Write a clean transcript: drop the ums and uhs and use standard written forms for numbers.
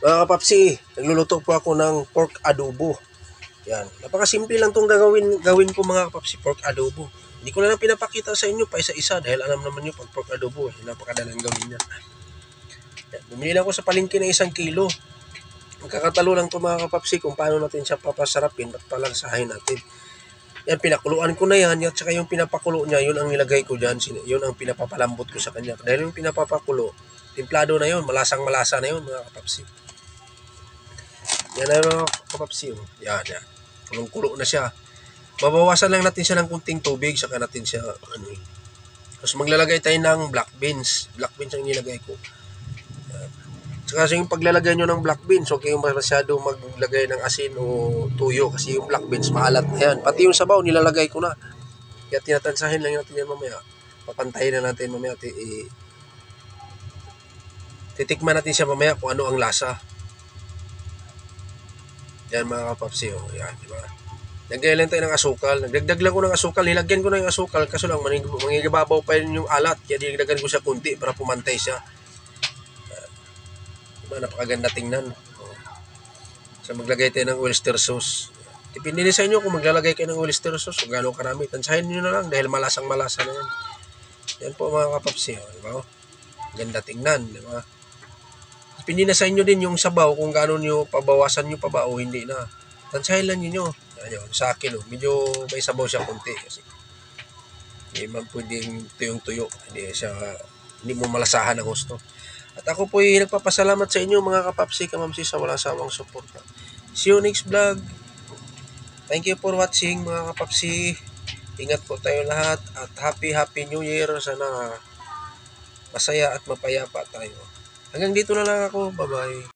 Mga kapapsi, nagluluto po ako ng pork adobo. Yan. Napakasimple lang itong gawin ko mga kapapsi, pork adobo. Hindi ko na lang pinapakita sa inyo pa isa-isa dahil alam naman nyo pag pork adobo, napakadalang gawin niya. Yan. Bumili lang ako sa palengke ng 1 kilo. Magkakatalo lang ito mga kapapsi kung paano natin siya papasarapin at palansahin natin. Yan, pinakuluan ko na yan. At saka yung pinapakulo niya, yun ang nilagay ko dyan. Yun ang pinapapalambot ko sa kanya. Dahil yung pinapapakulo, timplado na yun. Malasang-malasa na yun mga kapapsi. Yan na mga kapapsi. Oh. Yan, yan. Kulong-kulo na siya. Babawasan lang natin siya ng kunting tubig. Saka natin siya, Tapos maglalagay tayo ng black beans. Black beans ang nilagay ko. Yan. Saka yung paglalagay nyo ng black beans, huwag kayong masyado maglagay ng asin o tuyo. Kasi yung black beans, maalat na yan. Pati yung sabaw, nilalagay ko na. Kaya tinatansahin lang natin yan mamaya. Papantayin na natin mamaya. Titikman natin siya mamaya kung ano ang lasa. Yan mga kapapsi, oh. Yan, di ba? Naglagay lang tayo ng asukal. Nagdagdag lang ko ng asukal. Nilagyan ko na yung asukal. Kaso lang, mangigababaw pa yun yung alat. Kaya dinagdagan ko siya kunti para pumantay siya. Diba, napakaganda tingnan. Oh. So, maglagay tayo ng oyster sauce. Depende din sa inyo kung maglalagay kayo ng oyster sauce o gano'ng karami. Tansahin nyo na lang dahil malasang-malasa na yan. Yan po mga kapapsi, oh. Diba? Ganda tingnan, di ba? Depende na sa inyo din yung sabaw kung gaano nyo pabawasan nyo pa ba o hindi na. Tansahin lang nyo. Yan, sa akin, medyo may sabaw siya konti kasi hindi man pwedeng tuyong-tuyo. Hindi mo malasahan ang gusto. At ako po ay nagpapasalamat sa inyo mga kapapsi, kamamsi sa walang sawang suporta. See you next vlog. Thank you for watching mga kapapsi. Ingat po tayo lahat at happy New Year. Sana masaya at mapayapa tayo. Hanggang dito na lang ako. Bye-bye.